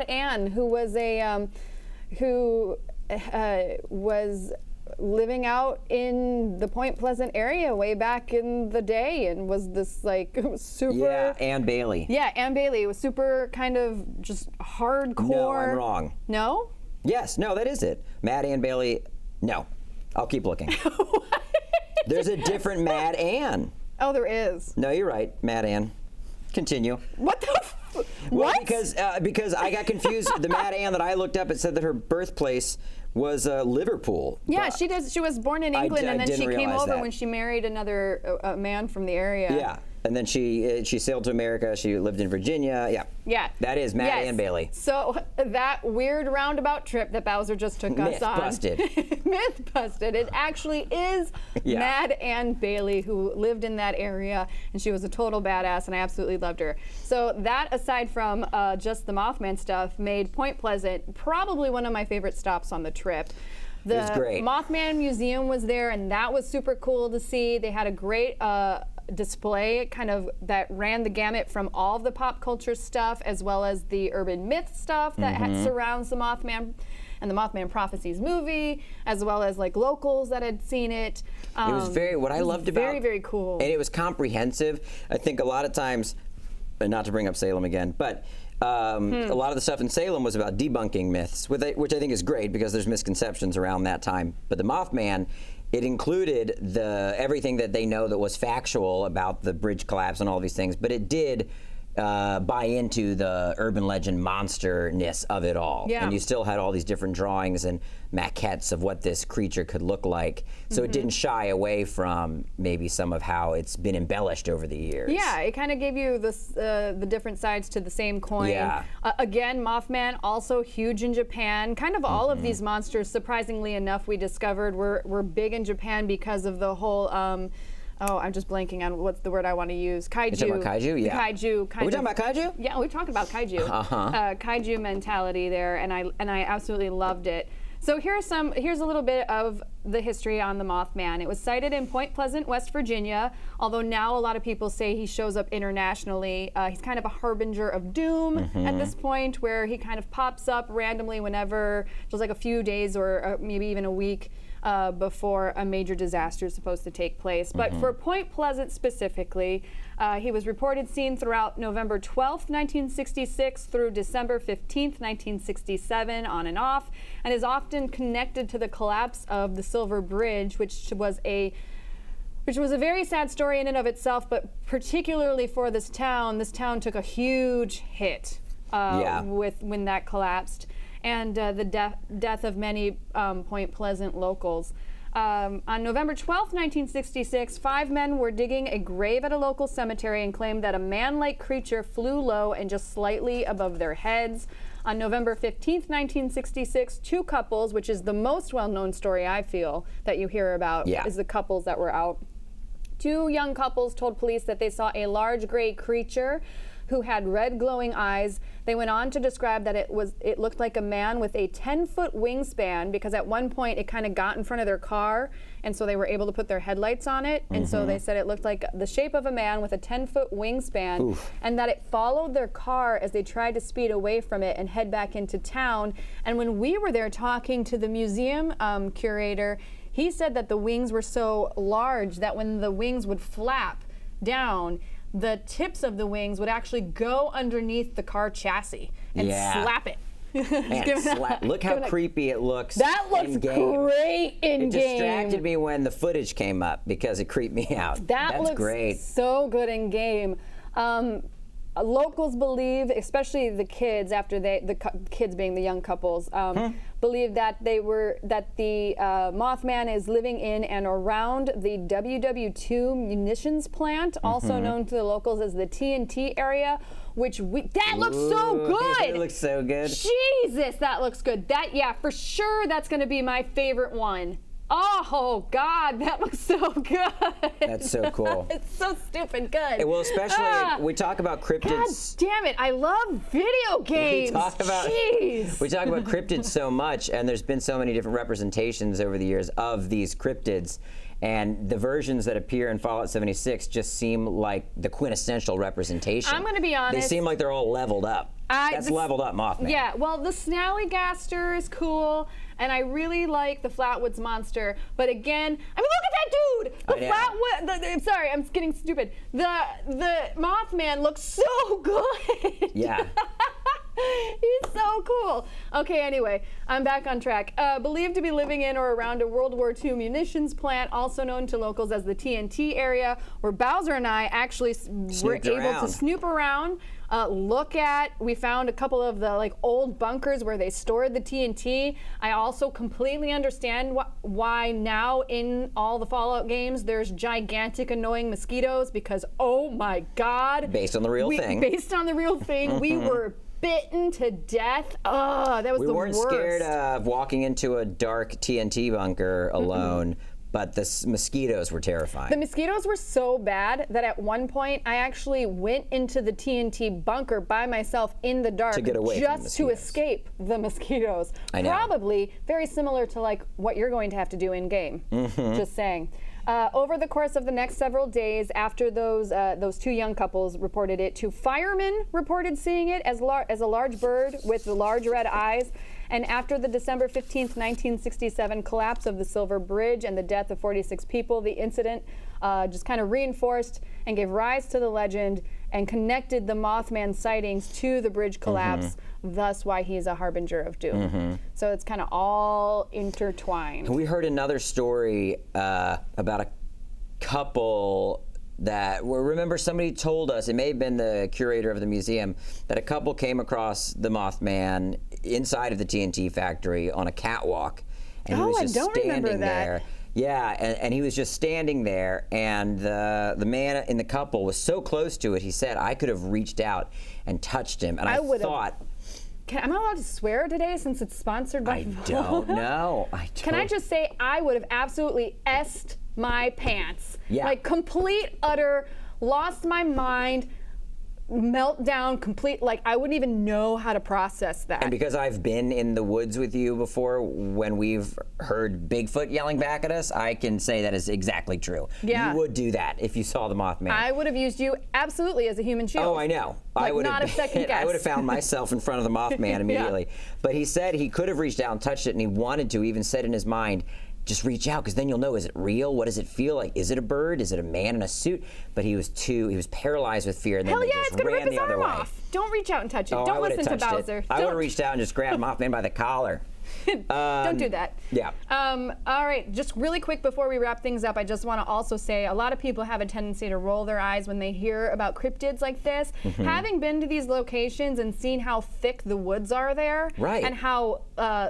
Ann, who was was living out in the Point Pleasant area way back in the day, and was this like super. Yeah, Ann Bailey. Yeah, Ann Bailey. It was super kind of just hardcore. No, I'm wrong. No? Yes, no, that is it. Mad Ann Bailey. No, I'll keep looking. There's a different Mad Ann. Oh, there is. No, you're right, Mad Ann. Continue. What the? Well, What? because I got confused. The Mad Ann that I looked up, it said that her birthplace was Liverpool. Yeah, she does. She was born in England, and then she came over that. when she married another man from the area. Yeah, and then she sailed to America. She lived in Virginia. Yeah. Yeah. That is Mad Ann Bailey. So that weird roundabout trip that Bowser just took us on. Myth busted. Myth busted. It actually is Mad Ann Bailey, who lived in that area, and she was a total badass, and I absolutely loved her. So that, aside from just the Mothman stuff, made Point Pleasant probably one of my favorite stops on the trip. The It was great. Mothman Museum was there, and that was super cool to see. They had a great display kind of that ran the gamut from all of the pop culture stuff as well as the urban myth stuff that surrounds the Mothman and the Mothman Prophecies movie, as well as like locals that had seen it. It was what I loved about very, very cool. And it was comprehensive. I think a lot of times, and not to bring up Salem again, but a lot of the stuff in Salem was about debunking myths, which I think is great because there's misconceptions around that time. But the Mothman, it included everything that they know that was factual about the bridge collapse and all these things, but it did buy into the urban legend monster-ness of it all. Yeah. And you still had all these different drawings and maquettes of what this creature could look like. So it didn't shy away from maybe some of how it's been embellished over the years. Yeah, it kind of gave you the different sides to the same coin. Yeah. Again, Mothman, also huge in Japan. Kind of all of these monsters, surprisingly enough, we discovered were big in Japan because of the whole, I'm just blanking on what's the word I want to use. Kaiju. You're talking about kaiju? Yeah. The kaiju. Are we talking about kaiju? Yeah, we're talking about kaiju. Kaiju mentality there, and I absolutely loved it. So here's a little bit of the history on the Mothman. It was sighted in Point Pleasant, West Virginia, although now a lot of people say he shows up internationally. He's kind of a harbinger of doom at this point, where he kind of pops up randomly whenever, just like a few days or maybe even a week before a major disaster is supposed to take place. But for Point Pleasant specifically, he was reported seen throughout November 12th, 1966 through December 15th, 1967, on and off, and is often connected to the collapse of the Silver Bridge, which was a very sad story in and of itself, but particularly for this town. This town took a huge hit when that collapsed, and the death of many Point Pleasant locals. On November 12th, 1966, 5 men were digging a grave at a local cemetery and claimed that a man-like creature flew low and just slightly above their heads. On November 15th, 1966, 2 couples, which is the most well-known story I feel that you hear about, is the couples that were out. 2 young couples told police that they saw a large gray creature who had red glowing eyes. They went on to describe that it looked like a man with a 10-foot wingspan, because at one point it kind of got in front of their car, and so they were able to put their headlights on it. And so they said it looked like the shape of a man with a 10-foot wingspan, and that it followed their car as they tried to speed away from it and head back into town. And when we were there talking to the museum curator, he said that the wings were so large that when the wings would flap down, the tips of the wings would actually go underneath the car chassis and slap it. Man, look how creepy it looks. That looks great in game. It distracted me when the footage came up because it creeped me out. That's looks great. So good in game. Locals believe, especially the kids, after the kids being the young couples, believe that the Mothman is living in and around the WW2 munitions plant, also known to the locals as the TNT area, which that looks so good. It looks so good. Jesus, that looks good. For sure, that's going to be my favorite one. Oh, God, that looks so good. That's so cool. It's so stupid good. Well, especially, we talk about cryptids. God damn it, I love video games. We talk about cryptids so much, and there's been so many different representations over the years of these cryptids. And the versions that appear in Fallout 76 just seem like the quintessential representation. I'm going to be honest. They seem like they're all leveled up. That's leveled up Mothman. Yeah, well, the Snallygaster is cool, and I really like the Flatwoods monster. But again, I mean, look at that dude! The Flatwood. Sorry, I'm getting stupid. The Mothman looks so good. Yeah. He's so cool. Okay, anyway, I'm back on track. Believed to be living in or around a World War II munitions plant, also known to locals as the TNT area, where Bowser and I actually were able to snoop around. We found a couple of the old bunkers where they stored the TNT. I also completely understand why now in all the Fallout games there's gigantic annoying mosquitoes, because oh my God. Based on the real thing. Based on the real thing, we were bitten to death. Oh, that was the worst. We weren't scared of walking into a dark TNT bunker alone. But the mosquitoes were terrifying. The mosquitoes were so bad that at one point I actually went into the TNT bunker by myself in the dark to get away just to escape the mosquitoes. I know. Probably very similar to what you're going to have to do in game. Just saying. Over the course of the next several days after those two young couples reported it to, firemen reported seeing it as a large bird with the large red eyes. And after the December 15th, 1967 collapse of the Silver Bridge and the death of 46 people, the incident just kind of reinforced and gave rise to the legend and connected the Mothman sightings to the bridge collapse, thus why he's a harbinger of doom. So it's kind of all intertwined. We heard another story about a couple remember somebody told us, it may have been the curator of the museum, that a couple came across the Mothman inside of the TNT factory on a catwalk, and he was just standing there. Yeah, and he was just standing there, and the man in the couple was so close to it, he said, I could have reached out and touched him, and I thought... Am I allowed to swear today since it's sponsored by... I don't know. Can I just say I would have absolutely essed my pants. Yeah. Complete, utter, lost my mind, meltdown, complete, I wouldn't even know how to process that. And because I've been in the woods with you before when we've heard Bigfoot yelling back at us, I can say that is exactly true. Yeah. You would do that if you saw the Mothman. I would have used you absolutely as a human shield. Oh, I know. I would not a second guess. I would have found myself in front of the Mothman immediately. But he said he could have reached out and touched it, and he wanted to, even said in his mind, just reach out, because then you'll know, is it real? What does it feel like? Is it a bird? Is it a man in a suit? But he was paralyzed with fear, and then it's gonna rip his arm off. Don't reach out and touch it. Don't listen to Bowser. I would have reached out and just grabbed Mothman by the collar. Don't do that. Yeah. All right, just really quick before we wrap things up, I just want to also say a lot of people have a tendency to roll their eyes when they hear about cryptids like this. Having been to these locations and seen how thick the woods are there, and how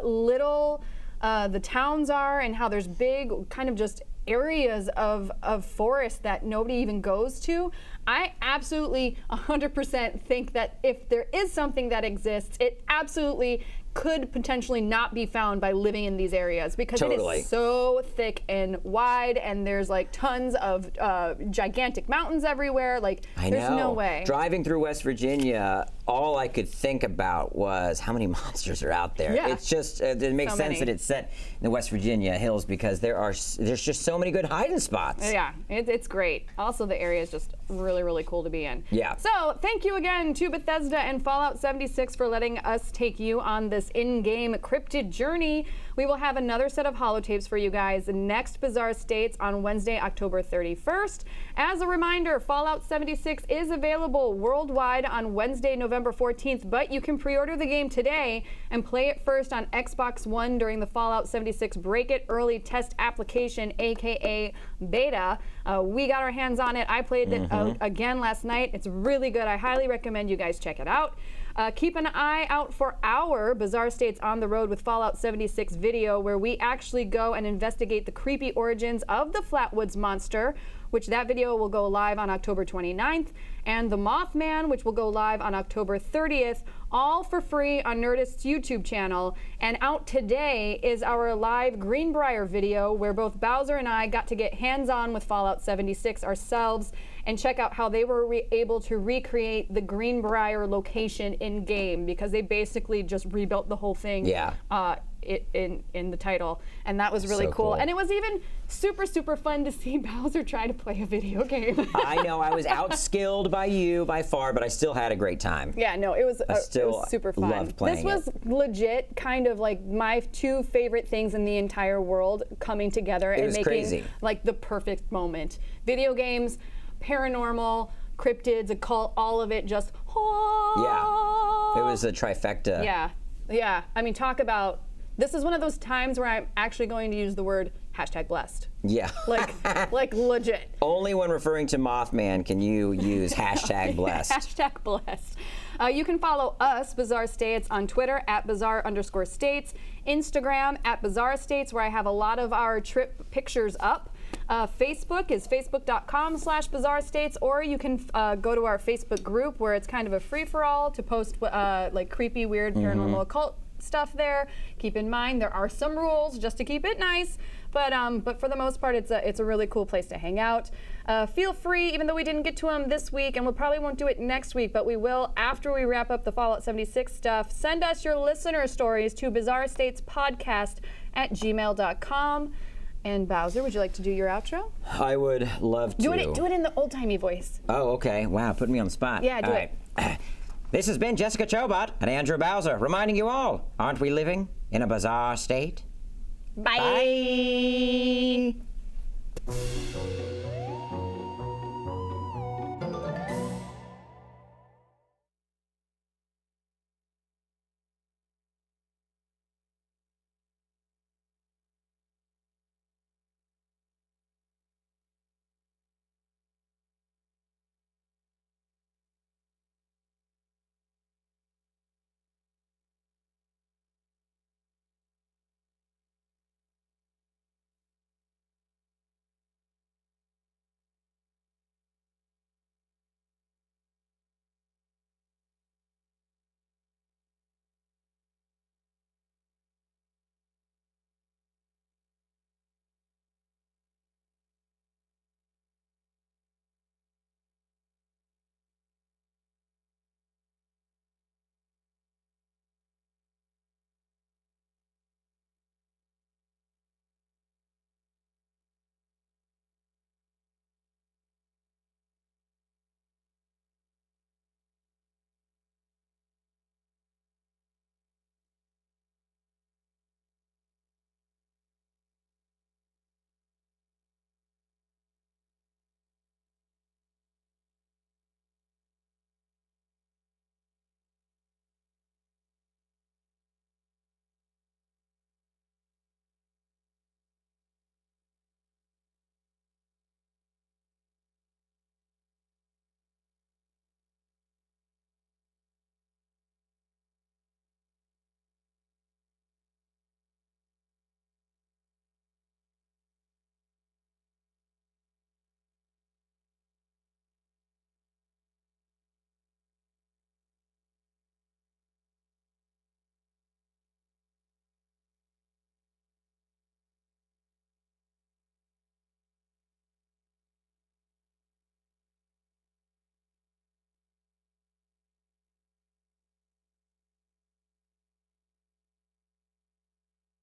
little the towns are, and how there's big kind of just areas of forest that nobody even goes to, I absolutely 100% think that if there is something that exists, it absolutely could potentially not be found by living in these areas because it Totally. is so thick and wide, and there's like tons of gigantic mountains everywhere. Like, I there's know. no way. Driving through West Virginia, all I could think about was how many monsters are out there. Yeah. It's just it makes So sense many. that it's set in the West Virginia hills because there's just so many good hiding spots. Yeah, it's great. Also, the area is just really, really cool to be in. Yeah. So, thank you again to Bethesda and Fallout 76 for letting us take you on this in-game cryptid journey. We will have another set of holotapes for you guys next Bizarre States on Wednesday, October 31st. As a reminder, Fallout 76 is available worldwide on Wednesday, November 14th, but you can pre-order the game today and play it first on Xbox One during the Fallout 76 Break It Early Test application, aka beta. We got our hands on it. I played it again last night. It's really good. I highly recommend you guys check it out. Keep an eye out for our Bizarre States on the Road with Fallout 76 video, where we actually go and investigate the creepy origins of the Flatwoods monster, which that video will go live on October 29th, and the Mothman, which will go live on October 30th, all for free on Nerdist's YouTube channel. And out today is our live Greenbrier video, where both Bowser and I got to get hands-on with Fallout 76 ourselves and check out how they were able to recreate the Greenbrier location in-game, because they basically just rebuilt the whole thing. Yeah. In the title, and that was really So cool. cool. And it was even super fun to see Bowser try to play a video game. I know I was outskilled by you by far, but I still had a great time. Yeah, no, it was super fun. loved playing This was legit kind of like my two favorite things in the entire world coming together and was making crazy. like the perfect moment. Video games, paranormal, cryptids, occult, all of it just Yeah. It was a trifecta. Yeah. I mean, talk about, this is one of those times where I'm actually going to use the word #blessed. Yeah. Like legit. Only when referring to Mothman can you use #blessed. #blessed. You can follow us, Bizarre States, on Twitter @bizarre_states, Instagram @bizarre states, where I have a lot of our trip pictures up. Facebook is facebook.com/bizarre states, or you can go to our Facebook group, where it's kind of a free-for-all to post like creepy, weird, paranormal, occult stuff there. Keep in mind there are some rules just to keep it nice, but for the most part it's a really cool place to hang out. Feel free, even though we didn't get to them this week, and we probably won't do it next week, but we will after we wrap up the Fallout 76 stuff, send us your listener stories to bizarrestatespodcast@gmail.com. And Bowser, would you like to do your outro? I would love to. Do it in the old-timey voice. Oh, okay. Wow, put me on the spot. Yeah, do All it. right. This has been Jessica Chobot and Andrew Bowser, reminding you all, aren't we living in a bizarre state? Bye. Bye.